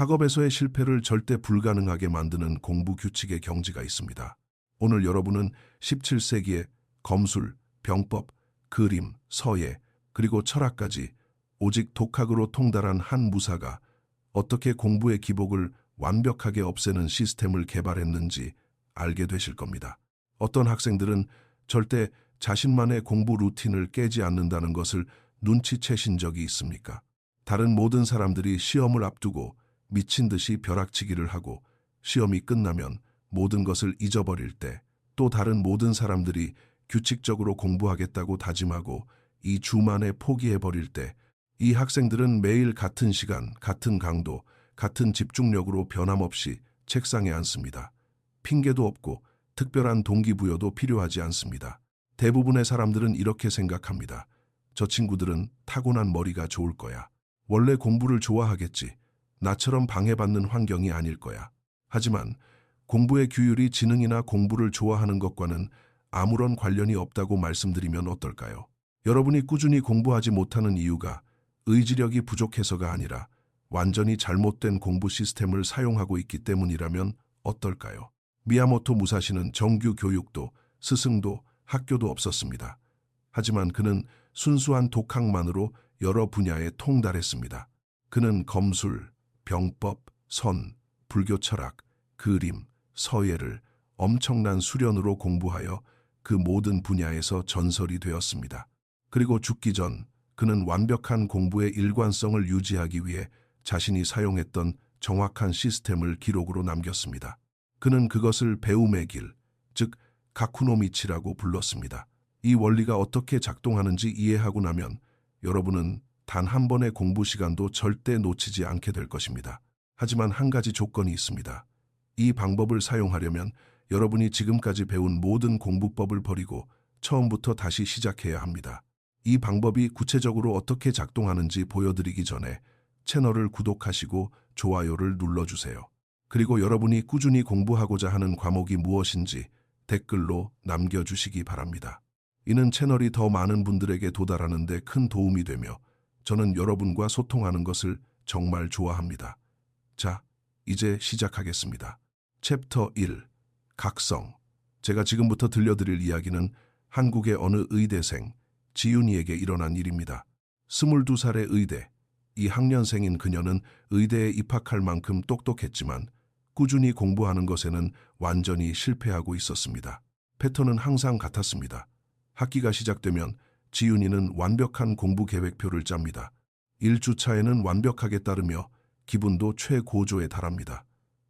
학업에서의 실패를 절대 불가능하게 만드는 공부 규칙의 경지가 있습니다. 오늘 여러분은 17세기의 검술, 병법, 그림, 서예, 그리고 철학까지 오직 독학으로 통달한 한 무사가 어떻게 공부의 기복을 완벽하게 없애는 시스템을 개발했는지 알게 되실 겁니다. 어떤 학생들은 절대 자신만의 공부 루틴을 깨지 않는다는 것을 눈치채신 적이 있습니까? 다른 모든 사람들이 시험을 앞두고 미친 듯이 벼락치기를 하고 시험이 끝나면 모든 것을 잊어버릴 때, 또 다른 모든 사람들이 규칙적으로 공부하겠다고 다짐하고 2주 만에 포기해버릴 때, 이 학생들은 매일 같은 시간, 같은 강도, 같은 집중력으로 변함없이 책상에 앉습니다. 핑계도 없고 특별한 동기부여도 필요하지 않습니다. 대부분의 사람들은 이렇게 생각합니다. 저 친구들은 타고난 머리가 좋을 거야. 원래 공부를 좋아하겠지. 나처럼 방해받는 환경이 아닐 거야. 하지만 공부의 규율이 지능이나 공부를 좋아하는 것과는 아무런 관련이 없다고 말씀드리면 어떨까요? 여러분이 꾸준히 공부하지 못하는 이유가 의지력이 부족해서가 아니라 완전히 잘못된 공부 시스템을 사용하고 있기 때문이라면 어떨까요? 미야모토 무사시는 정규 교육도 스승도 학교도 없었습니다. 하지만 그는 순수한 독학만으로 여러 분야에 통달했습니다. 그는 검술, 병법, 선, 불교 철학, 그림, 서예를 엄청난 수련으로 공부하여 그 모든 분야에서 전설이 되었습니다. 그리고 죽기 전 그는 완벽한 공부의 일관성을 유지하기 위해 자신이 사용했던 정확한 시스템을 기록으로 남겼습니다. 그는 그것을 배움의 길, 즉 가쿠노미치라고 불렀습니다. 이 원리가 어떻게 작동하는지 이해하고 나면 여러분은 단 한 번의 공부 시간도 절대 놓치지 않게 될 것입니다. 하지만 한 가지 조건이 있습니다. 이 방법을 사용하려면 여러분이 지금까지 배운 모든 공부법을 버리고 처음부터 다시 시작해야 합니다. 이 방법이 구체적으로 어떻게 작동하는지 보여드리기 전에 채널을 구독하시고 좋아요를 눌러주세요. 그리고 여러분이 꾸준히 공부하고자 하는 과목이 무엇인지 댓글로 남겨주시기 바랍니다. 이는 채널이 더 많은 분들에게 도달하는 데 큰 도움이 되며 저는 여러분과 소통하는 것을 정말 좋아합니다. 자, 이제 시작하겠습니다. 챕터 1. 각성. 제가 지금부터 들려드릴 이야기는 한국의 어느 의대생, 지윤이에게 일어난 일입니다. 22살의 의대. 이 학년생인 그녀는 의대에 입학할 만큼 똑똑했지만 꾸준히 공부하는 것에는 완전히 실패하고 있었습니다. 패턴은 항상 같았습니다. 학기가 시작되면 지윤이는 완벽한 공부 계획표를 짭니다. 1주차에는 완벽하게 따르며 기분도 최고조에 달합니다.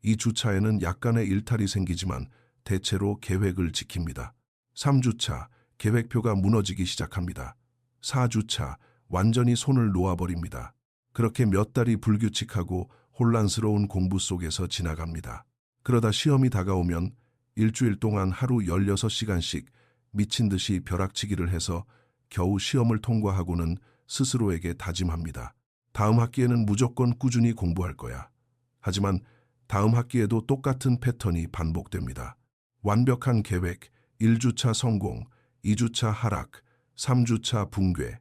2주차에는 약간의 일탈이 생기지만 대체로 계획을 지킵니다. 3주차, 계획표가 무너지기 시작합니다. 4주차, 완전히 손을 놓아버립니다. 그렇게 몇 달이 불규칙하고 혼란스러운 공부 속에서 지나갑니다. 그러다 시험이 다가오면 일주일 동안 하루 16시간씩 미친 듯이 벼락치기를 해서 겨우 시험을 통과하고는 스스로에게 다짐합니다. 다음 학기에는 무조건 꾸준히 공부할 거야. 하지만 다음 학기에도 똑같은 패턴이 반복됩니다. 완벽한 계획, 1주차 성공, 2주차 하락, 3주차 붕괴,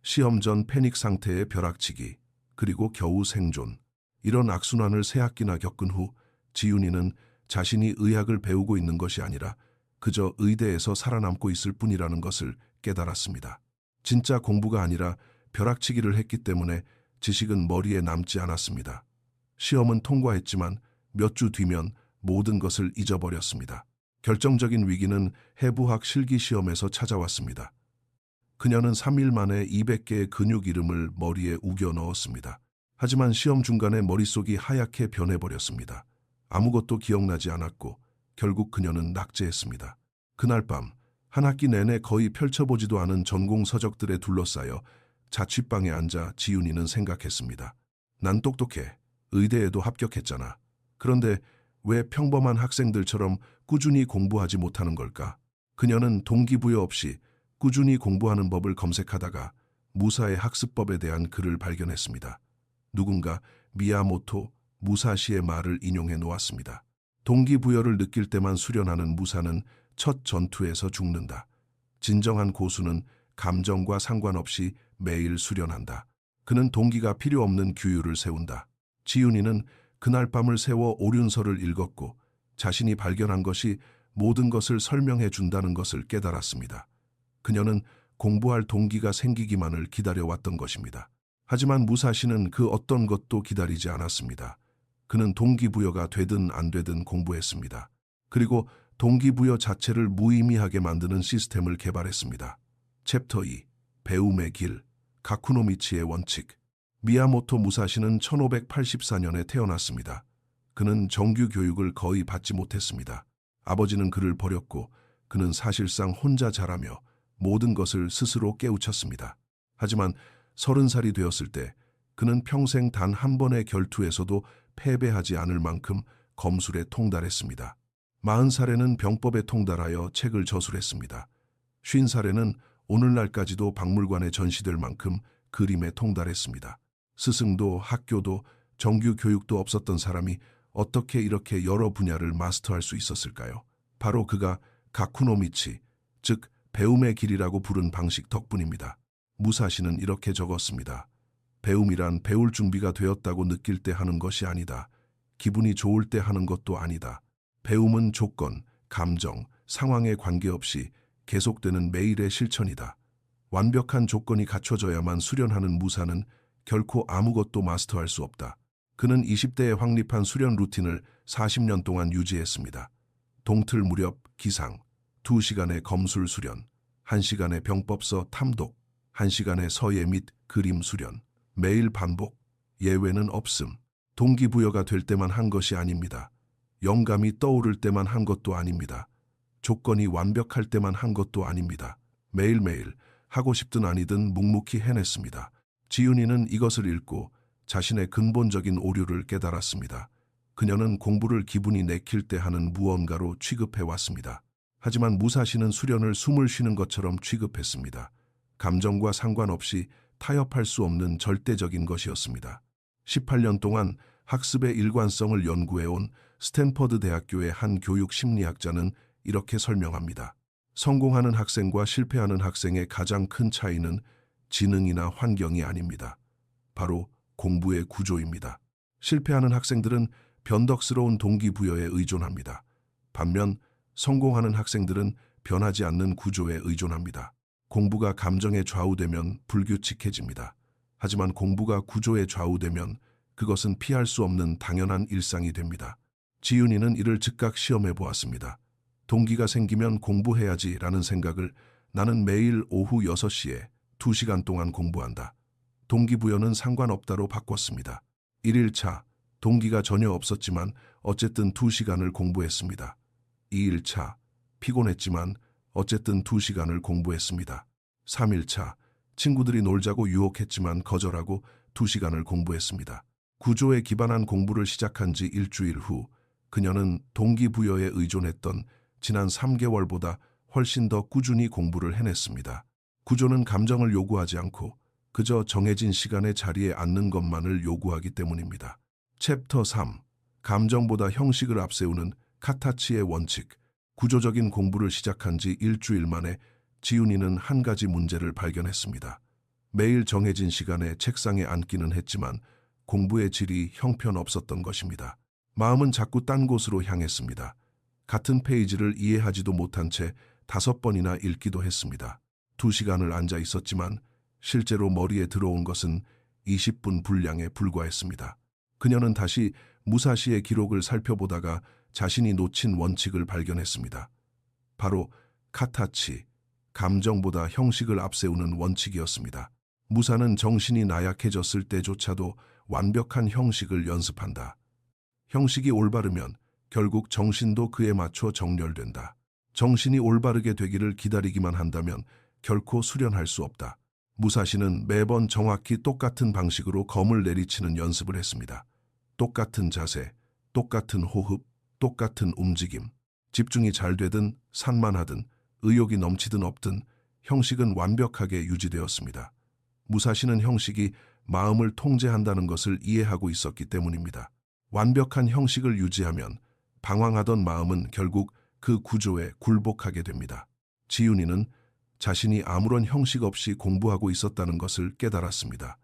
시험 전 패닉 상태의 벼락치기, 그리고 겨우 생존. 이런 악순환을 3학기나 겪은 후 지윤이는 자신이 의학을 배우고 있는 것이 아니라 그저 의대에서 살아남고 있을 뿐이라는 것을 깨달았습니다. 진짜 공부가 아니라 벼락치기를 했기 때문에 지식은 머리에 남지 않았습니다. 시험은 통과했지만 몇 주 뒤면 모든 것을 잊어버렸습니다. 결정적인 위기는 해부학 실기시험에서 찾아왔습니다. 그녀는 3일 만에 200개의 근육 이름을 머리에 우겨 넣었습니다. 하지만 시험 중간에 머릿속이 하얗게 변해버렸습니다. 아무것도 기억나지 않았고 결국 그녀는 낙제했습니다. 그날 밤 한 학기 내내 거의 펼쳐보지도 않은 전공 서적들에 둘러싸여 자취방에 앉아 지윤이는 생각했습니다. 난 똑똑해. 의대에도 합격했잖아. 그런데 왜 평범한 학생들처럼 꾸준히 공부하지 못하는 걸까? 그녀는 동기부여 없이 꾸준히 공부하는 법을 검색하다가 무사의 학습법에 대한 글을 발견했습니다. 누군가 미야모토 무사시의 말을 인용해 놓았습니다. 동기부여를 느낄 때만 수련하는 무사는 첫 전투에서 죽는다. 진정한 고수는 감정과 상관없이 매일 수련한다. 그는 동기가 필요 없는 규율을 세운다. 지윤이는 그날 밤을 새워 오륜서를 읽었고 자신이 발견한 것이 모든 것을 설명해 준다는 것을 깨달았습니다. 그녀는 공부할 동기가 생기기만을 기다려왔던 것입니다. 하지만 무사시는 그 어떤 것도 기다리지 않았습니다. 그는 동기부여가 되든 안 되든 공부했습니다. 그리고 동기부여 자체를 무의미하게 만드는 시스템을 개발했습니다. 챕터 2. 배움의 길, 가쿠노미치의 원칙. 미야모토 무사시는 1584년에 태어났습니다. 그는 정규 교육을 거의 받지 못했습니다. 아버지는 그를 버렸고 그는 사실상 혼자 자라며 모든 것을 스스로 깨우쳤습니다. 하지만 30살이 되었을 때 그는 평생 단 한 번의 결투에서도 패배하지 않을 만큼 검술에 통달했습니다. 40살에는 병법에 통달하여 책을 저술했습니다. 50살에는 오늘날까지도 박물관에 전시될 만큼 그림에 통달했습니다. 스승도 학교도 정규 교육도 없었던 사람이 어떻게 이렇게 여러 분야를 마스터할 수 있었을까요? 바로 그가 가쿠노미치, 즉 배움의 길이라고 부른 방식 덕분입니다. 무사시는 이렇게 적었습니다. 배움이란 배울 준비가 되었다고 느낄 때 하는 것이 아니다. 기분이 좋을 때 하는 것도 아니다. 배움은 조건, 감정, 상황에 관계없이 계속되는 매일의 실천이다. 완벽한 조건이 갖춰져야만 수련하는 무사는 결코 아무것도 마스터할 수 없다. 그는 20대에 확립한 수련 루틴을 40년 동안 유지했습니다. 동틀 무렵 기상, 2시간의 검술 수련, 1시간의 병법서 탐독, 1시간의 서예 및 그림 수련, 매일 반복, 예외는 없음. 동기부여가 될 때만 한 것이 아닙니다. 영감이 떠오를 때만 한 것도 아닙니다. 조건이 완벽할 때만 한 것도 아닙니다. 매일매일 하고 싶든 아니든 묵묵히 해냈습니다. 지윤이는 이것을 읽고 자신의 근본적인 오류를 깨달았습니다. 그녀는 공부를 기분이 내킬 때 하는 무언가로 취급해왔습니다. 하지만 무사시는 수련을 숨을 쉬는 것처럼 취급했습니다. 감정과 상관없이 타협할 수 없는 절대적인 것이었습니다. 18년 동안 학습의 일관성을 연구해온 스탠퍼드 대학교의 한 교육 심리학자는 이렇게 설명합니다. 성공하는 학생과 실패하는 학생의 가장 큰 차이는 지능이나 환경이 아닙니다. 바로 공부의 구조입니다. 실패하는 학생들은 변덕스러운 동기부여에 의존합니다. 반면 성공하는 학생들은 변하지 않는 구조에 의존합니다. 공부가 감정에 좌우되면 불규칙해집니다. 하지만 공부가 구조에 좌우되면 그것은 피할 수 없는 당연한 일상이 됩니다. 지윤이는 이를 즉각 시험해 보았습니다. 동기가 생기면 공부해야지라는 생각을 나는 매일 오후 6시에 2시간 동안 공부한다. 동기부여는 상관없다로 바꿨습니다. 1일차, 동기가 전혀 없었지만 어쨌든 2시간을 공부했습니다. 2일차, 피곤했지만 어쨌든 2시간을 공부했습니다. 3일차, 친구들이 놀자고 유혹했지만 거절하고 2시간을 공부했습니다. 구조에 기반한 공부를 시작한 지 일주일 후 그녀는 동기부여에 의존했던 지난 3개월보다 훨씬 더 꾸준히 공부를 해냈습니다. 구조는 감정을 요구하지 않고 그저 정해진 시간의 자리에 앉는 것만을 요구하기 때문입니다. 챕터 3. 감정보다 형식을 앞세우는 카타치의 원칙. 구조적인 공부를 시작한 지 일주일 만에 지윤이는 한 가지 문제를 발견했습니다. 매일 정해진 시간에 책상에 앉기는 했지만 공부의 질이 형편없었던 것입니다. 마음은 자꾸 딴 곳으로 향했습니다. 같은 페이지를 이해하지도 못한 채 5번이나 읽기도 했습니다. 2시간을 앉아 있었지만 실제로 머리에 들어온 것은 20분 분량에 불과했습니다. 그녀는 다시 무사시의 기록을 살펴보다가 자신이 놓친 원칙을 발견했습니다. 바로 카타치, 감정보다 형식을 앞세우는 원칙이었습니다. 무사는 정신이 나약해졌을 때조차도 완벽한 형식을 연습한다. 형식이 올바르면 결국 정신도 그에 맞춰 정렬된다. 정신이 올바르게 되기를 기다리기만 한다면 결코 수련할 수 없다. 무사시는 매번 정확히 똑같은 방식으로 검을 내리치는 연습을 했습니다. 똑같은 자세, 똑같은 호흡, 똑같은 움직임. 집중이 잘 되든 산만하든 의욕이 넘치든 없든 형식은 완벽하게 유지되었습니다. 무사시는 형식이 마음을 통제한다는 것을 이해하고 있었기 때문입니다. 완벽한 형식을 유지하면 방황하던 마음은 결국 그 구조에 굴복하게 됩니다. 지윤이는 자신이 아무런 형식 없이 공부하고 있었다는 것을 깨달았습니다.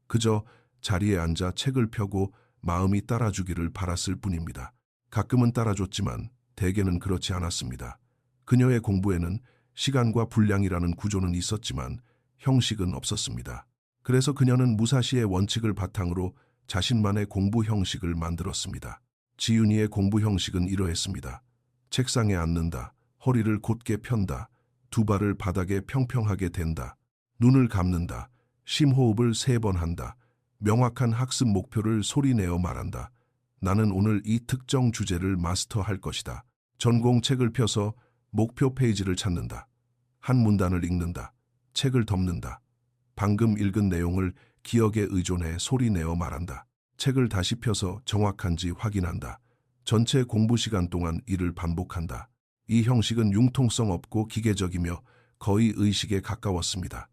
그저 자리에 앉아 책을 펴고 마음이 따라주기를 바랐을 뿐입니다. 가끔은 따라줬지만 대개는 그렇지 않았습니다. 그녀의 공부에는 시간과 분량이라는 구조는 있었지만 형식은 없었습니다. 그래서 그녀는 무사시의 원칙을 바탕으로 자신만의 공부 형식을 만들었습니다. 지윤이의 공부 형식은 이러했습니다. 책상에 앉는다. 허리를 곧게 편다. 두 발을 바닥에 평평하게 댄다. 눈을 감는다. 심호흡을 3번 한다. 명확한 학습 목표를 소리내어 말한다. 나는 오늘 이 특정 주제를 마스터할 것이다. 전공책을 펴서 목표 페이지를 찾는다. 한 문단을 읽는다. 책을 덮는다. 방금 읽은 내용을 기억에 의존해 소리내어 말한다. 책을 다시 펴서 정확한지 확인한다. 전체 공부 시간 동안 이를 반복한다. 이 형식은 융통성 없고 기계적이며 거의 의식에 가까웠습니다.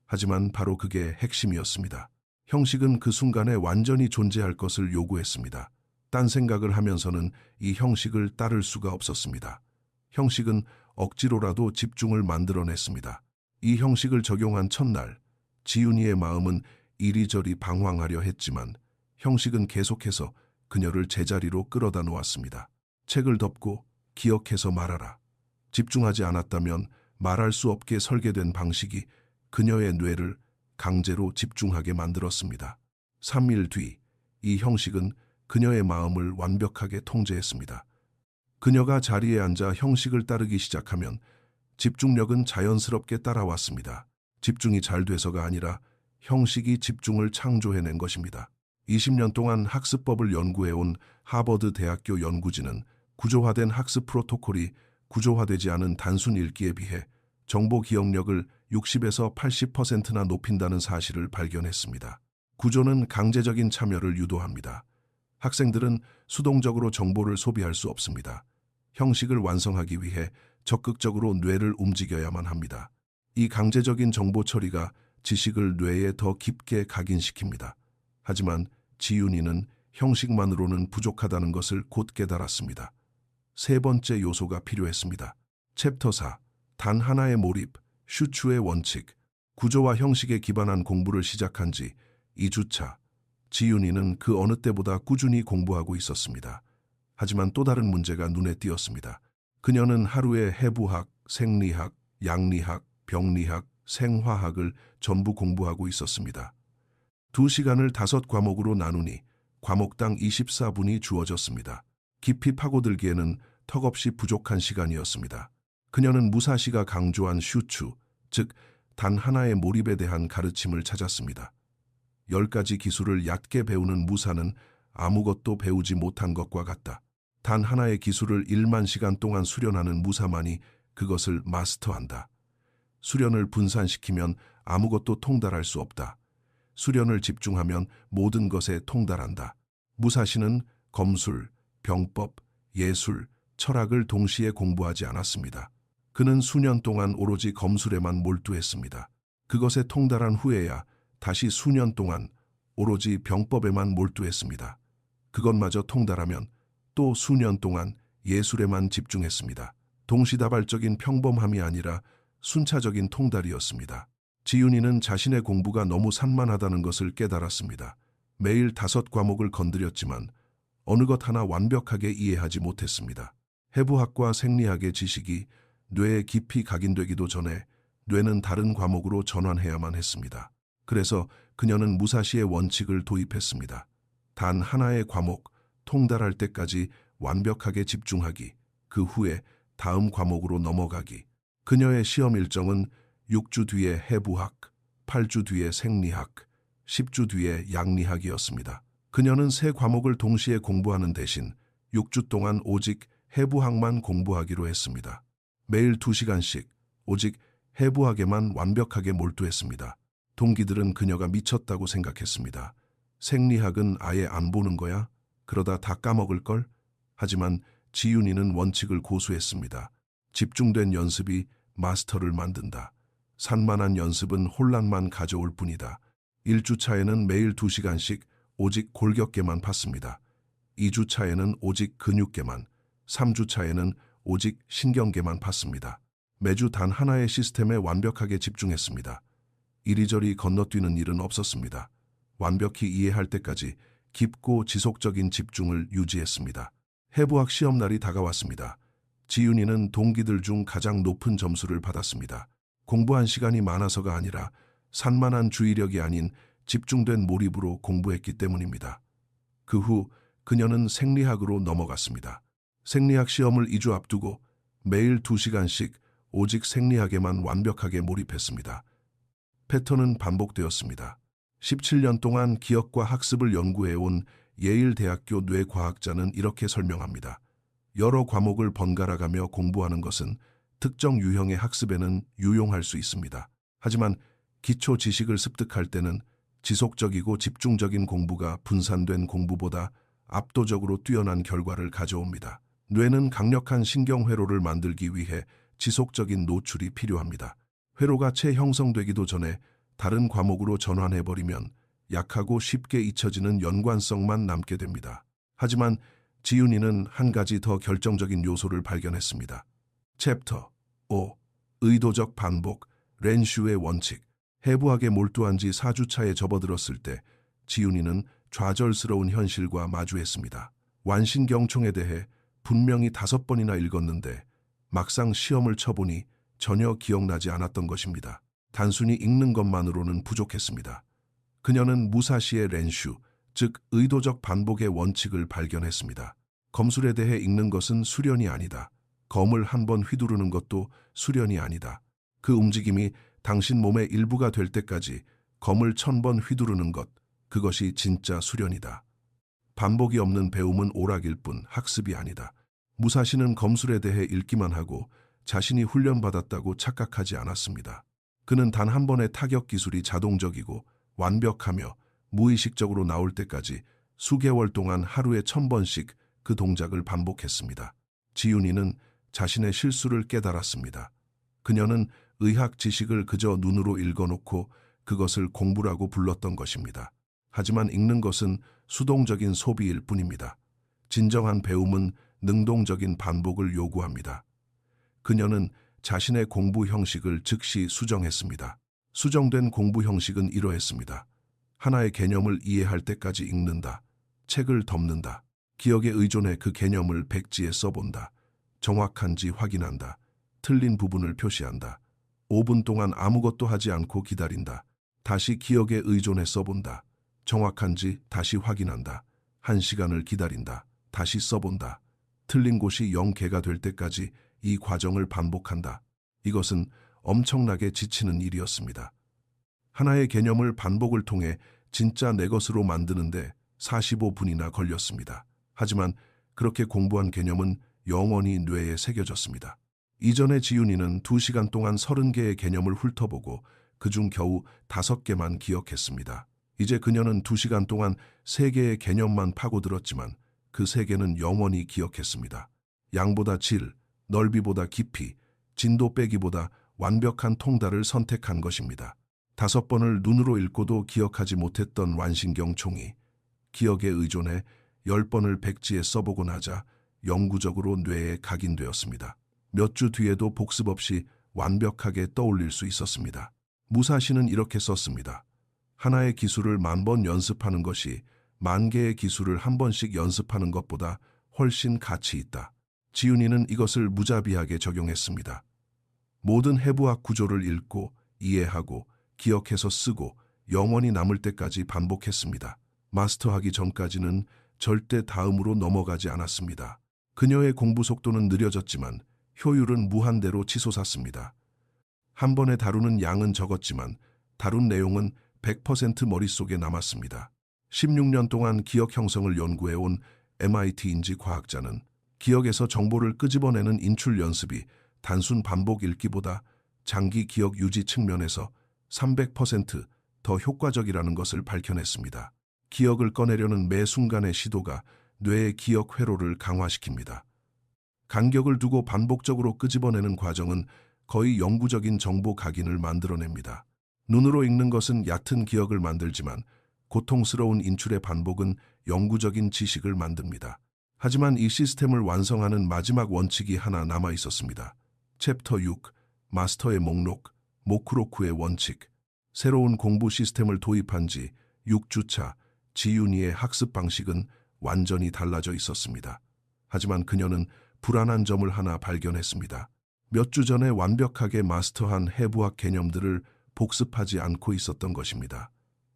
하지만 바로 그게 핵심이었습니다. 형식은 그 순간에 완전히 존재할 것을 요구했습니다. 딴 생각을 하면서는 이 형식을 따를 수가 없었습니다. 형식은 억지로라도 집중을 만들어냈습니다. 이 형식을 적용한 첫날, 지윤이의 마음은 이리저리 방황하려 했지만 형식은 계속해서 그녀를 제자리로 끌어다 놓았습니다. 책을 덮고 기억해서 말하라. 집중하지 않았다면 말할 수 없게 설계된 방식이 그녀의 뇌를 강제로 집중하게 만들었습니다. 3일 뒤, 이 형식은 그녀의 마음을 완벽하게 통제했습니다. 그녀가 자리에 앉아 형식을 따르기 시작하면 집중력은 자연스럽게 따라왔습니다. 집중이 잘 돼서가 아니라 형식이 집중을 창조해낸 것입니다. 20년 동안 학습법을 연구해온 하버드 대학교 연구진은 구조화된 학습 프로토콜이 구조화되지 않은 단순 읽기에 비해 정보 기억력을 60에서 80%나 높인다는 사실을 발견했습니다. 구조는 강제적인 참여를 유도합니다. 학생들은 수동적으로 정보를 소비할 수 없습니다. 형식을 완성하기 위해 적극적으로 뇌를 움직여야만 합니다. 이 강제적인 정보 처리가 지식을 뇌에 더 깊게 각인시킵니다. 하지만 지윤이는 형식만으로는 부족하다는 것을 곧 깨달았습니다. 3번째 요소가 필요했습니다. 챕터 4. 단 하나의 몰입, 슈츠의 원칙. 구조와 형식에 기반한 공부를 시작한 지 2주차. 지윤이는 그 어느 때보다 꾸준히 공부하고 있었습니다. 하지만 또 다른 문제가 눈에 띄었습니다. 그녀는 하루에 해부학, 생리학, 양리학, 병리학, 생화학을 전부 공부하고 있었습니다. 2시간을 5과목으로 나누니 과목당 24분이 주어졌습니다. 깊이 파고들기에는 턱없이 부족한 시간이었습니다. 그녀는 무사시가 강조한 슈츠, 즉 단 하나의 몰입에 대한 가르침을 찾았습니다. 10가지 기술을 얕게 배우는 무사는 아무것도 배우지 못한 것과 같다. 단 하나의 기술을 1만 시간 동안 수련하는 무사만이 그것을 마스터한다. 수련을 분산시키면 아무것도 통달할 수 없다. 수련을 집중하면 모든 것에 통달한다. 무사시는 검술, 병법, 예술, 철학을 동시에 공부하지 않았습니다. 그는 수년 동안 오로지 검술에만 몰두했습니다. 그것에 통달한 후에야 다시 수년 동안 오로지 병법에만 몰두했습니다. 그것마저 통달하면 또 수년 동안 예술에만 집중했습니다. 동시다발적인 평범함이 아니라 순차적인 통달이었습니다. 지윤이는 자신의 공부가 너무 산만하다는 것을 깨달았습니다. 매일 5과목을 건드렸지만 어느 것 하나 완벽하게 이해하지 못했습니다. 해부학과 생리학의 지식이 뇌에 깊이 각인되기도 전에 뇌는 다른 과목으로 전환해야만 했습니다. 그래서 그녀는 무사시의 원칙을 도입했습니다. 단 하나의 과목, 통달할 때까지 완벽하게 집중하기, 그 후에 다음 과목으로 넘어가기. 그녀의 시험 일정은 6주 뒤에 해부학, 8주 뒤에 생리학, 10주 뒤에 양리학이었습니다. 그녀는 3과목을 동시에 공부하는 대신 6주 동안 오직 해부학만 공부하기로 했습니다. 매일 2시간씩 오직 해부학에만 완벽하게 몰두했습니다. 동기들은 그녀가 미쳤다고 생각했습니다. 생리학은 아예 안 보는 거야? 그러다 다 까먹을걸? 하지만 지윤이는 원칙을 고수했습니다. 집중된 연습이 마스터를 만든다. 산만한 연습은 혼란만 가져올 뿐이다. 1주차에는 매일 2시간씩 오직 골격계만 팠습니다. 2주차에는 오직 근육계만, 3주차에는 오직 신경계만 팠습니다. 매주 단 하나의 시스템에 완벽하게 집중했습니다. 이리저리 건너뛰는 일은 없었습니다. 완벽히 이해할 때까지 깊고 지속적인 집중을 유지했습니다. 해부학 시험날이 다가왔습니다. 지윤이는 동기들 중 가장 높은 점수를 받았습니다. 공부한 시간이 많아서가 아니라 산만한 주의력이 아닌 집중된 몰입으로 공부했기 때문입니다. 그 후 그녀는 생리학으로 넘어갔습니다. 생리학 시험을 2주 앞두고 매일 2시간씩 오직 생리학에만 완벽하게 몰입했습니다. 패턴은 반복되었습니다. 17년 동안 기억과 학습을 연구해온 예일대학교 뇌과학자는 이렇게 설명합니다. 여러 과목을 번갈아가며 공부하는 것은 특정 유형의 학습에는 유용할 수 있습니다. 하지만 기초 지식을 습득할 때는 지속적이고 집중적인 공부가 분산된 공부보다 압도적으로 뛰어난 결과를 가져옵니다. 뇌는 강력한 신경회로를 만들기 위해 지속적인 노출이 필요합니다. 회로가 채 형성되기도 전에 다른 과목으로 전환해버리면 약하고 쉽게 잊혀지는 연관성만 남게 됩니다. 하지만 지윤이는 한 가지 더 결정적인 요소를 발견했습니다. 챕터 5. 의도적 반복, 렌슈의 원칙. 해부학에 몰두한 지 4주차에 접어들었을 때 지윤이는 좌절스러운 현실과 마주했습니다. 완신경총에 대해 분명히 5번이나 읽었는데 막상 시험을 쳐보니 전혀 기억나지 않았던 것입니다. 단순히 읽는 것만으로는 부족했습니다. 그녀는 무사시의 렌슈, 즉 의도적 반복의 원칙을 발견했습니다. 검술에 대해 읽는 것은 수련이 아니다. 검을 한번 휘두르는 것도 수련이 아니다. 그 움직임이 당신 몸의 일부가 될 때까지 검을 1000번 휘두르는 것, 그것이 진짜 수련이다. 반복이 없는 배움은 오락일 뿐 학습이 아니다. 무사시는 검술에 대해 읽기만 하고 자신이 훈련받았다고 착각하지 않았습니다. 그는 단 한 번의 타격 기술이 자동적이고 완벽하며 무의식적으로 나올 때까지 수개월 동안 하루에 1000번씩 그 동작을 반복했습니다. 지윤이는 자신의 실수를 깨달았습니다. 그녀는 의학 지식을 그저 눈으로 읽어놓고 그것을 공부라고 불렀던 것입니다. 하지만 읽는 것은 수동적인 소비일 뿐입니다. 진정한 배움은 능동적인 반복을 요구합니다. 그녀는 자신의 공부 형식을 즉시 수정했습니다. 수정된 공부 형식은 이러했습니다. 하나의 개념을 이해할 때까지 읽는다. 책을 덮는다. 기억에 의존해 그 개념을 백지에 써본다. 정확한지 확인한다. 틀린 부분을 표시한다. 5분 동안 아무것도 하지 않고 기다린다. 다시 기억에 의존해 써본다. 정확한지 다시 확인한다. 1시간을 기다린다. 다시 써본다. 틀린 곳이 0개가 될 때까지 이 과정을 반복한다. 이것은 엄청나게 지치는 일이었습니다. 하나의 개념을 반복을 통해 진짜 내 것으로 만드는데 45분이나 걸렸습니다. 하지만 그렇게 공부한 개념은 영원히 뇌에 새겨졌습니다. 이전에 지윤이는 2시간 동안 30개의 개념을 훑어보고 그중 겨우 5개만 기억했습니다. 이제 그녀는 2시간 동안 3개의 개념만 파고들었지만 그 3개는 영원히 기억했습니다. 양보다 질, 넓이보다 깊이, 진도 빼기보다 완벽한 통달을 선택한 것입니다. 5번을 눈으로 읽고도 기억하지 못했던 완신경총이 기억에 의존해 10번을 백지에 써보고 나자 영구적으로 뇌에 각인되었습니다. 몇 주 뒤에도 복습 없이 완벽하게 떠올릴 수 있었습니다. 무사시는 이렇게 썼습니다. 하나의 기술을 10,000번 연습하는 것이 10,000개의 기술을 한 번씩 연습하는 것보다 훨씬 가치 있다. 지윤이는 이것을 무자비하게 적용했습니다. 모든 해부학 구조를 읽고 이해하고 기억해서 쓰고 영원히 남을 때까지 반복했습니다. 마스터하기 전까지는 절대 다음으로 넘어가지 않았습니다. 그녀의 공부 속도는 느려졌지만 효율은 무한대로 치솟았습니다. 한 번에 다루는 양은 적었지만 다룬 내용은 100% 머릿속에 남았습니다. 16년 동안 기억 형성을 연구해온 MIT 인지 과학자는 기억에서 정보를 끄집어내는 인출 연습이 단순 반복 읽기보다 장기 기억 유지 측면에서 300%더 효과적이라는 것을 밝혀냈습니다. 기억을 꺼내려는 매 순간의 시도가 뇌의 기억 회로를 강화시킵니다. 간격을 두고 반복적으로 끄집어내는 과정은 거의 영구적인 정보 각인을 만들어냅니다. 눈으로 읽는 것은 얕은 기억을 만들지만 고통스러운 인출의 반복은 영구적인 지식을 만듭니다. 하지만 이 시스템을 완성하는 마지막 원칙이 하나 남아 있었습니다. 챕터 6, 마스터의 목록, 모쿠로쿠의 원칙. 새로운 공부 시스템을 도입한 지 6주차, 지윤이의 학습 방식은 완전히 달라져 있었습니다. 하지만 그녀는 불안한 점을 하나 발견했습니다. 몇 주 전에 완벽하게 마스터한 해부학 개념들을 복습하지 않고 있었던 것입니다.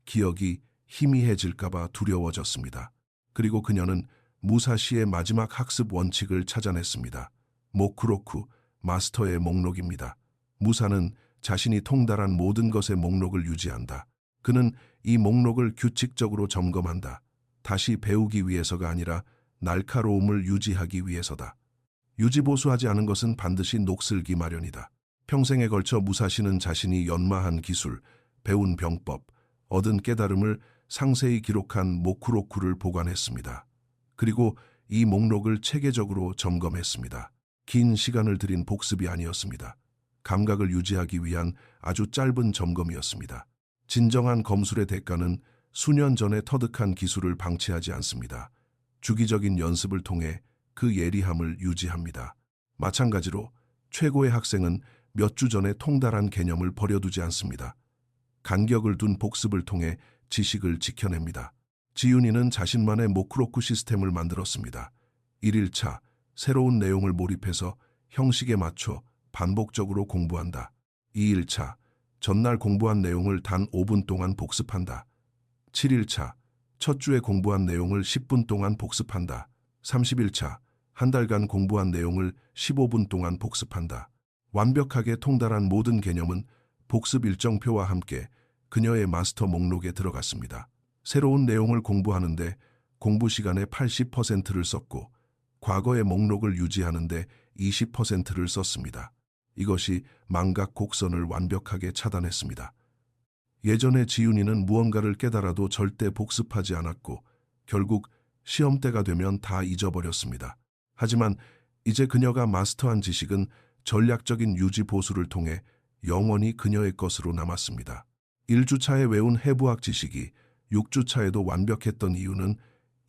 기억이 희미해질까봐 두려워졌습니다. 그리고 그녀는 무사시의 마지막 학습 원칙을 찾아냈습니다. 모쿠로쿠, 마스터의 목록입니다. 무사는 자신이 통달한 모든 것의 목록을 유지한다. 그는 이 목록을 규칙적으로 점검한다. 다시 배우기 위해서가 아니라 날카로움을 유지하기 위해서다. 유지보수하지 않은 것은 반드시 녹슬기 마련이다. 평생에 걸쳐 무사시는 자신이 연마한 기술, 배운 병법, 얻은 깨달음을 상세히 기록한 모쿠로쿠를 보관했습니다. 그리고 이 목록을 체계적으로 점검했습니다. 긴 시간을 들인 복습이 아니었습니다. 감각을 유지하기 위한 아주 짧은 점검이었습니다. 진정한 검술의 대가는 수년 전에 터득한 기술을 방치하지 않습니다. 주기적인 연습을 통해 그 예리함을 유지합니다. 마찬가지로 최고의 학생은 몇 주 전에 통달한 개념을 버려두지 않습니다. 간격을 둔 복습을 통해 지식을 지켜냅니다. 지윤이는 자신만의 모쿠로쿠 시스템을 만들었습니다. 1일차, 새로운 내용을 몰입해서 형식에 맞춰 반복적으로 공부한다. 2일차, 전날 공부한 내용을 단 5분 동안 복습한다. 7일차, 첫 주에 공부한 내용을 10분 동안 복습한다. 30일차, 한 달간 공부한 내용을 15분 동안 복습한다. 완벽하게 통달한 모든 개념은 복습 일정표와 함께 그녀의 마스터 목록에 들어갔습니다. 새로운 내용을 공부하는데 공부 시간의 80%를 썼고 과거의 목록을 유지하는데 20%를 썼습니다. 이것이 망각 곡선을 완벽하게 차단했습니다. 예전에 지윤이는 무언가를 깨달아도 절대 복습하지 않았고 결국 시험 때가 되면 다 잊어버렸습니다. 하지만 이제 그녀가 마스터한 지식은 전략적인 유지 보수를 통해 영원히 그녀의 것으로 남았습니다. 1주차에 외운 해부학 지식이 6주차에도 완벽했던 이유는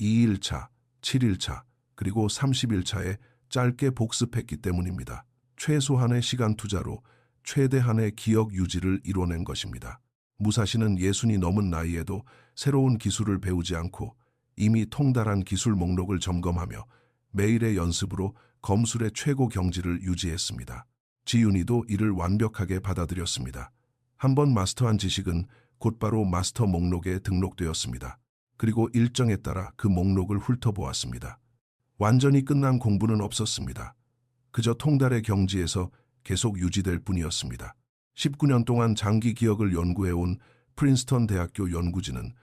2일차, 7일차, 그리고 30일차에 짧게 복습했기 때문입니다. 최소한의 시간 투자로 최대한의 기억 유지를 이뤄낸 것입니다. 무사시는 60이 넘은 나이에도 새로운 기술을 배우지 않고 이미 통달한 기술 목록을 점검하며 매일의 연습으로 검술의 최고 경지를 유지했습니다. 지윤이도 이를 완벽하게 받아들였습니다. 한번 마스터한 지식은 곧바로 마스터 목록에 등록되었습니다. 그리고 일정에 따라 그 목록을 훑어보았습니다. 완전히 끝난 공부는 없었습니다. 그저 통달의 경지에서 계속 유지될 뿐이었습니다. 19년 동안 장기 기억을 연구해온 프린스턴 대학교 연구진은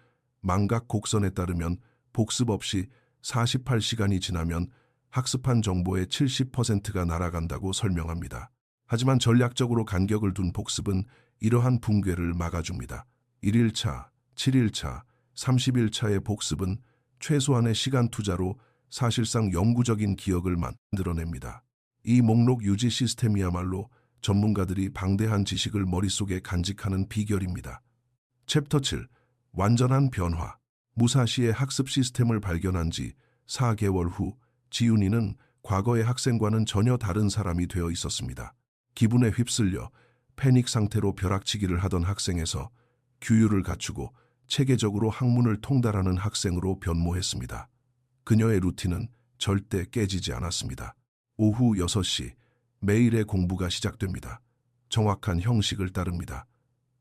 망각 곡선에 따르면 복습 없이 48시간이 지나면 학습한 정보의 70%가 날아간다고 설명합니다. 하지만 전략적으로 간격을 둔 복습은 이러한 붕괴를 막아줍니다. 1일차, 7일차, 30일차의 복습은 최소한의 시간 투자로 사실상 영구적인 기억을 만들어냅니다. 이 목록 유지 시스템이야말로 전문가들이 방대한 지식을 머릿속에 간직하는 비결입니다. 챕터 7. 완전한 변화. 무사시의 학습 시스템을 발견한 지 4개월 후 지윤이는 과거의 학생과는 전혀 다른 사람이 되어 있었습니다. 기분에 휩쓸려 패닉 상태로 벼락치기를 하던 학생에서 규율을 갖추고 체계적으로 학문을 통달하는 학생으로 변모했습니다. 그녀의 루틴은 절대 깨지지 않았습니다. 오후 6시 매일의 공부가 시작됩니다. 정확한 형식을 따릅니다.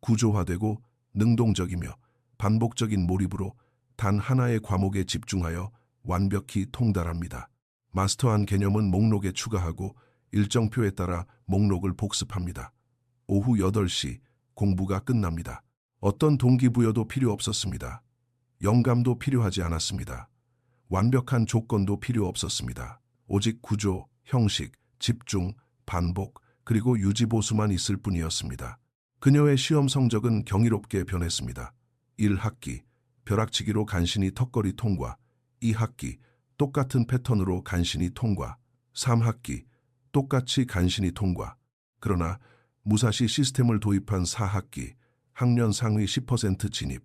구조화되고 능동적이며 반복적인 몰입으로 단 하나의 과목에 집중하여 완벽히 통달합니다. 마스터한 개념은 목록에 추가하고 일정표에 따라 목록을 복습합니다. 오후 8시 공부가 끝납니다. 어떤 동기부여도 필요 없었습니다. 영감도 필요하지 않았습니다. 완벽한 조건도 필요 없었습니다. 오직 구조, 형식, 집중, 반복, 그리고 유지보수만 있을 뿐이었습니다. 그녀의 시험 성적은 경이롭게 변했습니다. 1학기, 벼락치기로 간신히 턱걸이 통과. 2학기, 똑같은 패턴으로 간신히 통과. 3학기, 똑같이 간신히 통과. 그러나 무사시 시스템을 도입한 4학기, 학년 상위 10% 진입.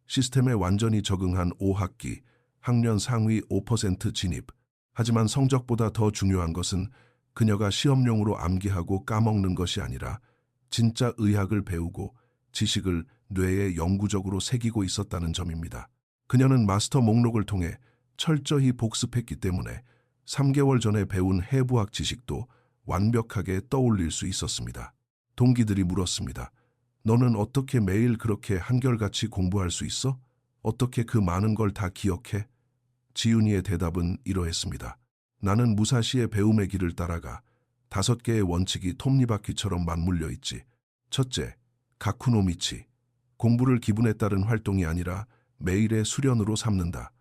시스템에 완전히 적응한 5학기, 학년 상위 5% 진입. 하지만 성적보다 더 중요한 것은 그녀가 시험용으로 암기하고 까먹는 것이 아니라 진짜 의학을 배우고 지식을 뇌에 영구적으로 새기고 있었다는 점입니다. 그녀는 마스터 목록을 통해 철저히 복습했기 때문에 3개월 전에 배운 해부학 지식도 완벽하게 떠올릴 수 있었습니다. 동기들이 물었습니다. 너는 어떻게 매일 그렇게 한결같이 공부할 수 있어? 어떻게 그 많은 걸 다 기억해? 지윤이의 대답은 이러했습니다. 나는 무사시의 배움의 길을 따라가 5개의 원칙이 톱니바퀴처럼 맞물려 있지. 첫째, 가쿠노미치. 공부를 기분에 따른 활동이 아니라 매일의 수련으로 삼는다.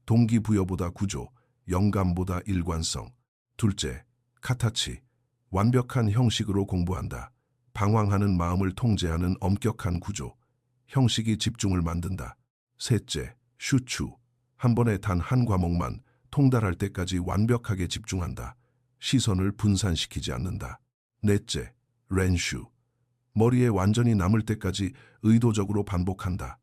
동기부여보다 구조, 영감보다 일관성. 둘째, 카타치. 완벽한 형식으로 공부한다. 방황하는 마음을 통제하는 엄격한 구조. 형식이 집중을 만든다. 셋째, 슈추. 한 번에 단 한 과목만 통달할 때까지 완벽하게 집중한다. 시선을 분산시키지 않는다. 넷째, 렌슈. 머리에 완전히 남을 때까지 의도적으로 반복한다.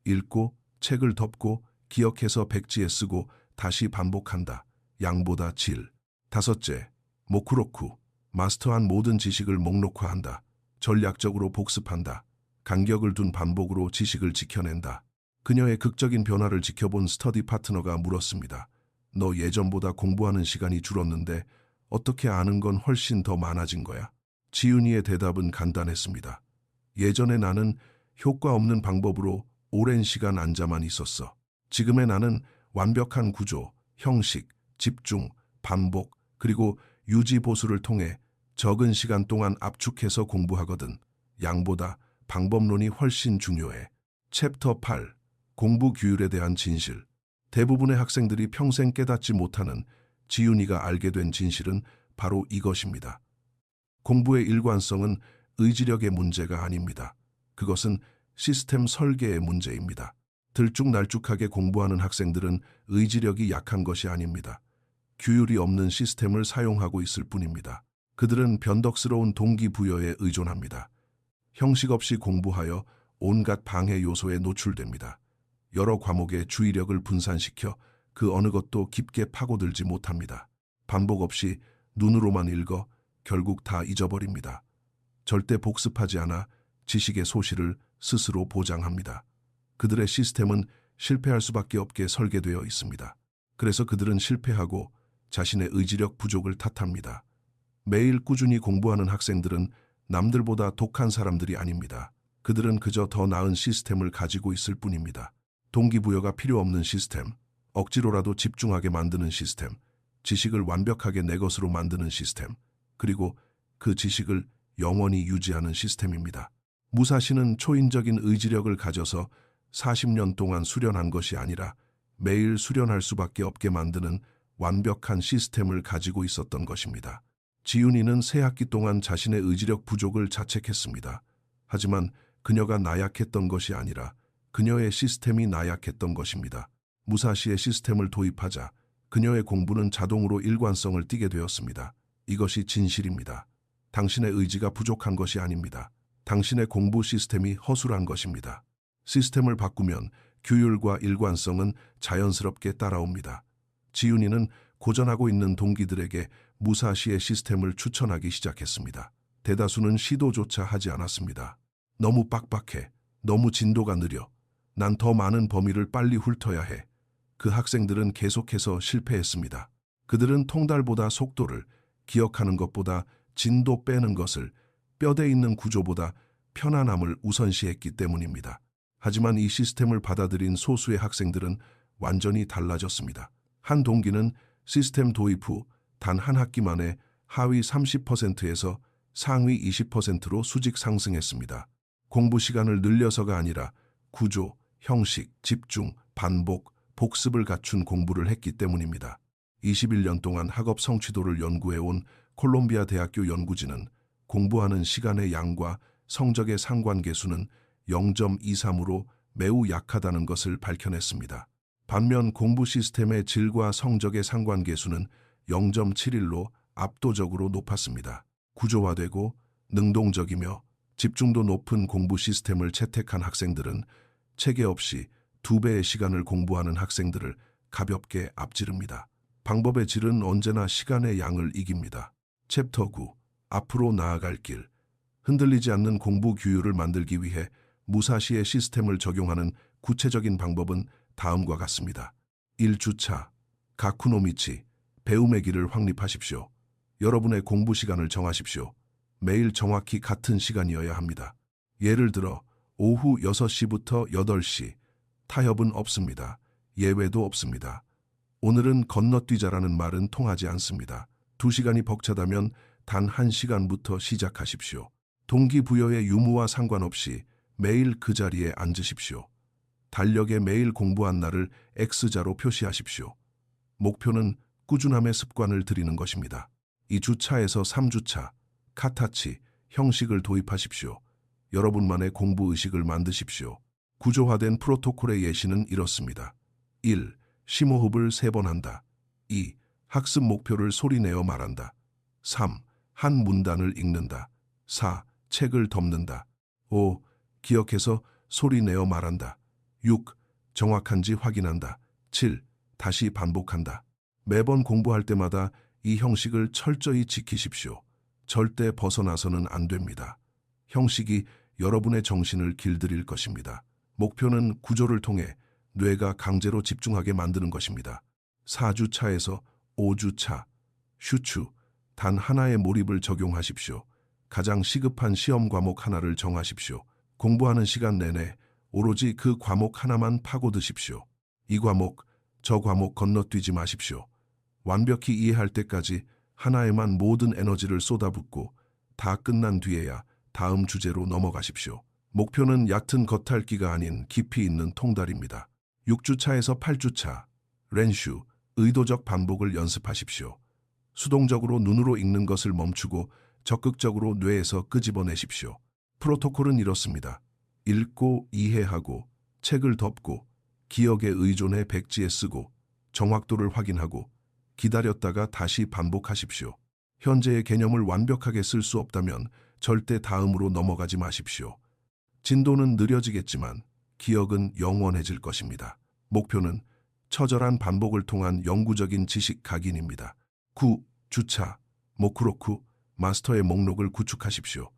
읽고, 책을 덮고, 기억해서 백지에 쓰고 다시 반복한다. 양보다 질. 다섯째, 모쿠로쿠. 마스터한 모든 지식을 목록화한다. 전략적으로 복습한다. 간격을 둔 반복으로 지식을 지켜낸다. 그녀의 극적인 변화를 지켜본 스터디 파트너가 물었습니다. 너 예전보다 공부하는 시간이 줄었는데 어떻게 아는 건 훨씬 더 많아진 거야? 지윤이의 대답은 간단했습니다. 예전에 나는 효과 없는 방법으로 오랜 시간 앉아만 있었어. 지금의 나는 완벽한 구조, 형식, 집중, 반복, 그리고 유지 보수를 통해 적은 시간 동안 압축해서 공부하거든. 양보다 방법론이 훨씬 중요해. 챕터 8. 공부 규율에 대한 진실. 대부분의 학생들이 평생 깨닫지 못하는 지윤이가 알게 된 진실은 바로 이것입니다. 공부의 일관성은 의지력의 문제가 아닙니다. 그것은 시스템 설계의 문제입니다. 들쭉날쭉하게 공부하는 학생들은 의지력이 약한 것이 아닙니다. 규율이 없는 시스템을 사용하고 있을 뿐입니다. 그들은 변덕스러운 동기부여에 의존합니다. 형식 없이 공부하여 온갖 방해 요소에 노출됩니다. 여러 과목의 주의력을 분산시켜 그 어느 것도 깊게 파고들지 못합니다. 반복 없이 눈으로만 읽어 결국 다 잊어버립니다. 절대 복습하지 않아 지식의 소실을 스스로 보장합니다. 그들의 시스템은 실패할 수밖에 없게 설계되어 있습니다. 그래서 그들은 실패하고 자신의 의지력 부족을 탓합니다. 매일 꾸준히 공부하는 학생들은 남들보다 독한 사람들이 아닙니다. 그들은 그저 더 나은 시스템을 가지고 있을 뿐입니다. 동기부여가 필요 없는 시스템, 억지로라도 집중하게 만드는 시스템, 지식을 완벽하게 내 것으로 만드는 시스템, 그리고 그 지식을 영원히 유지하는 시스템입니다. 무사시는 초인적인 의지력을 가져서 40년 동안 수련한 것이 아니라 매일 수련할 수밖에 없게 만드는 완벽한 시스템을 가지고 있었던 것입니다. 지윤이는 새 학기 동안 자신의 의지력 부족을 자책했습니다. 하지만 그녀가 나약했던 것이 아니라 그녀의 시스템이 나약했던 것입니다. 무사시의 시스템을 도입하자 그녀의 공부는 자동으로 일관성을 띠게 되었습니다. 이것이 진실입니다. 당신의 의지가 부족한 것이 아닙니다. 당신의 공부 시스템이 허술한 것입니다. 시스템을 바꾸면 규율과 일관성은 자연스럽게 따라옵니다. 지윤이는 고전하고 있는 동기들에게 무사시의 시스템을 추천하기 시작했습니다. 대다수는 시도조차 하지 않았습니다. 너무 빡빡해. 너무 진도가 느려. 난 더 많은 범위를 빨리 훑어야 해. 그 학생들은 계속해서 실패했습니다. 그들은 통달보다 속도를, 기억하는 것보다 진도 빼는 것을, 뼈대 있는 구조보다 편안함을 우선시했기 때문입니다. 하지만 이 시스템을 받아들인 소수의 학생들은 완전히 달라졌습니다. 한 동기는 시스템 도입 후 단 한 학기 만에 하위 30%에서 상위 20%로 수직 상승했습니다. 공부 시간을 늘려서가 아니라 구조, 형식, 집중, 반복, 복습을 갖춘 공부를 했기 때문입니다. 21년 동안 학업 성취도를 연구해온 콜롬비아 대학교 연구진은 공부하는 시간의 양과 성적의 상관계수는 0.23으로 매우 약하다는 것을 밝혀냈습니다. 반면 공부 시스템의 질과 성적의 상관계수는 0.71로 압도적으로 높았습니다. 구조화되고 능동적이며 집중도 높은 공부 시스템을 채택한 학생들은 체계 없이 2배의 시간을 공부하는 학생들을 가볍게 앞지릅니다. 방법의 질은 언제나 시간의 양을 이깁니다. 챕터 9. 앞으로 나아갈 길. 흔들리지 않는 공부 규율을 만들기 위해 무사시의 시스템을 적용하는 구체적인 방법은 다음과 같습니다. 1주차, 가쿠노미치, 배움의 길을 확립하십시오. 여러분의 공부 시간을 정하십시오. 매일 정확히 같은 시간이어야 합니다. 예를 들어 오후 6시부터 8시, 타협은 없습니다. 예외도 없습니다. 오늘은 건너뛰자라는 말은 통하지 않습니다. 2시간이 벅차다면 단 1시간부터 시작하십시오. 동기부여의 유무와 상관없이 매일 그 자리에 앉으십시오. 달력에 매일 공부한 날을 X자로 표시하십시오. 목표는 꾸준함의 습관을 들이는 것입니다. 2주차에서 3주차, 카타치, 형식을 도입하십시오. 여러분만의 공부 의식을 만드십시오. 구조화된 프로토콜의 예시는 이렇습니다. 1. 심호흡을 3번 한다. 2. 학습 목표를 소리내어 말한다. 3. 한 문단을 읽는다. 4. 책을 덮는다. 5. 기억해서 소리내어 말한다. 6. 정확한지 확인한다. 7. 다시 반복한다. 매번 공부할 때마다 이 형식을 철저히 지키십시오. 절대 벗어나서는 안 됩니다. 형식이 여러분의 정신을 길들일 것입니다. 목표는 구조를 통해 뇌가 강제로 집중하게 만드는 것입니다. 4주차에서 5주차, 슈추, 단 하나의 몰입을 적용하십시오. 가장 시급한 시험 과목 하나를 정하십시오. 공부하는 시간 내내 오로지 그 과목 하나만 파고드십시오. 이 과목, 저 과목 건너뛰지 마십시오. 완벽히 이해할 때까지 하나에만 모든 에너지를 쏟아붓고 다 끝난 뒤에야 다음 주제로 넘어가십시오. 목표는 얕은 겉핥기가 아닌 깊이 있는 통달입니다. 6주차에서 8주차, 렌슈, 의도적 반복을 연습하십시오. 수동적으로 눈으로 읽는 것을 멈추고 적극적으로 뇌에서 끄집어내십시오. 프로토콜은 이렇습니다. 읽고 이해하고 책을 덮고 기억에 의존해 백지에 쓰고 정확도를 확인하고 기다렸다가 다시 반복하십시오. 현재의 개념을 완벽하게 쓸 수 없다면 절대 다음으로 넘어가지 마십시오. 진도는 느려지겠지만 기억은 영원해질 것입니다. 목표는 처절한 반복을 통한 영구적인 지식 각인입니다. 9주차, 모쿠로쿠, 마스터의 목록을 구축하십시오.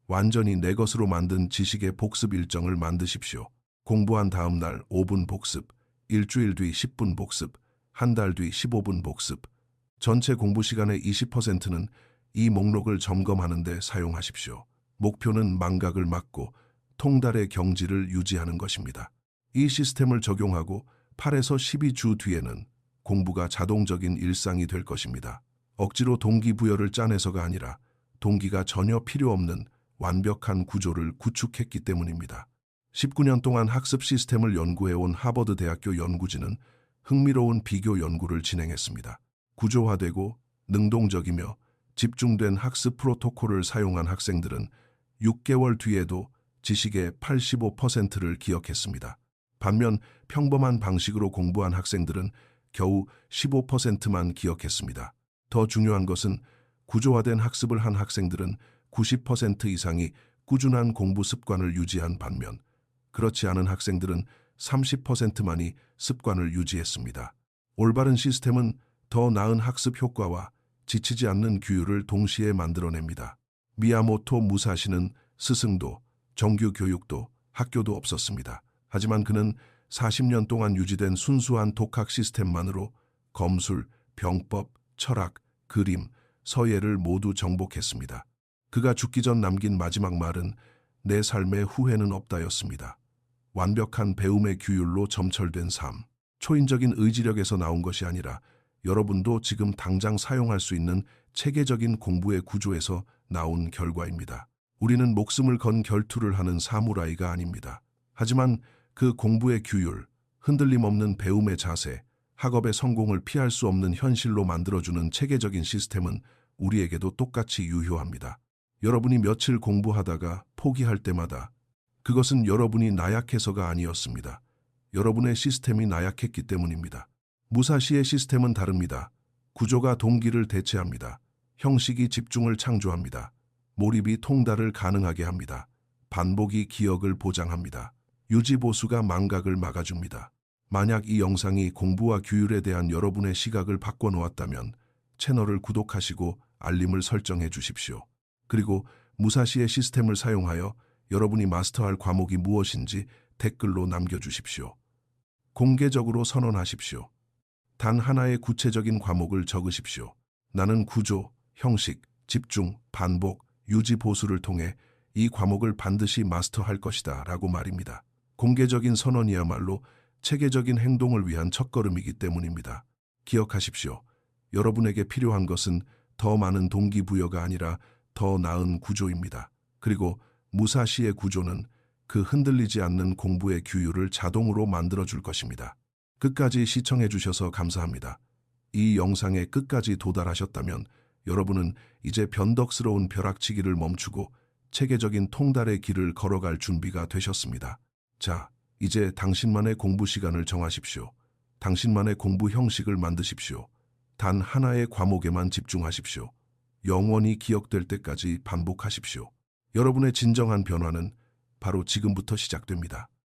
완전히 내 것으로 만든 지식의 복습 일정을 만드십시오. 공부한 다음 날 5분 복습, 일주일 뒤 10분 복습, 한 달 뒤 15분 복습. 전체 공부 시간의 20%는 이 목록을 점검하는 데 사용하십시오. 목표는 망각을 막고 통달의 경지를 유지하는 것입니다. 이 시스템을 적용하고 8에서 12주 뒤에는 공부가 자동적인 일상이 될 것입니다. 억지로 동기부여를 짜내서가 아니라 동기가 전혀 필요 없는 완벽한 구조를 구축했기 때문입니다. 19년 동안 학습 시스템을 연구해온 하버드 대학교 연구진은 흥미로운 비교 연구를 진행했습니다. 구조화되고 능동적이며 집중된 학습 프로토콜을 사용한 학생들은 6개월 뒤에도 지식의 85%를 기억했습니다. 반면 평범한 방식으로 공부한 학생들은 겨우 15%만 기억했습니다. 더 중요한 것은 구조화된 학습을 한 학생들은 90% 이상이 꾸준한 공부 습관을 유지한 반면 그렇지 않은 학생들은 30%만이 습관을 유지했습니다. 올바른 시스템은 더 나은 학습 효과와 지치지 않는 규율을 동시에 만들어냅니다. 미야모토 무사시는 스승도 정규 교육도 학교도 없었습니다. 하지만 그는 40년 동안 유지된 순수한 독학 시스템만으로 검술, 병법, 철학, 그림, 서예를 모두 정복했습니다. 그가 죽기 전 남긴 마지막 말은 내 삶에 후회는 없다였습니다. 완벽한 배움의 규율로 점철된 삶. 초인적인 의지력에서 나온 것이 아니라 여러분도 지금 당장 사용할 수 있는 체계적인 공부의 구조에서 나온 결과입니다. 우리는 목숨을 건 결투를 하는 사무라이가 아닙니다. 하지만 그 공부의 규율, 흔들림 없는 배움의 자세, 학업의 성공을 피할 수 없는 현실로 만들어주는 체계적인 시스템은 우리에게도 똑같이 유효합니다. 여러분이 며칠 공부하다가 포기할 때마다 그것은 여러분이 나약해서가 아니었습니다. 여러분의 시스템이 나약했기 때문입니다. 무사시의 시스템은 다릅니다. 구조가 동기를 대체합니다. 형식이 집중을 창조합니다. 몰입이 통달을 가능하게 합니다. 반복이 기억을 보장합니다. 유지보수가 망각을 막아줍니다. 만약 이 영상이 공부와 규율에 대한 여러분의 시각을 바꿔놓았다면 채널을 구독하시고 알림을 설정해 주십시오. 그리고 무사시의 시스템을 사용하여 여러분이 마스터할 과목이 무엇인지 댓글로 남겨주십시오. 공개적으로 선언하십시오. 단 하나의 구체적인 과목을 적으십시오. 나는 구조, 형식, 집중, 반복, 유지 보수를 통해 이 과목을 반드시 마스터할 것이다 라고 말입니다. 공개적인 선언이야말로 체계적인 행동을 위한 첫걸음이기 때문입니다. 기억하십시오. 여러분에게 필요한 것은 더 많은 동기부여가 아니라 더 나은 구조입니다. 그리고 무사시의 구조는 그 흔들리지 않는 공부의 규율을 자동으로 만들어줄 것입니다. 끝까지 시청해 주셔서 감사합니다. 이 영상의 끝까지 도달하셨다면 여러분은 이제 변덕스러운 벼락치기를 멈추고 체계적인 통달의 길을 걸어갈 준비가 되셨습니다. 자, 이제 당신만의 공부 시간을 정하십시오. 당신만의 공부 형식을 만드십시오. 단 하나의 과목에만 집중하십시오. 영원히 기억될 때까지 반복하십시오. 여러분의 진정한 변화는 바로 지금부터 시작됩니다.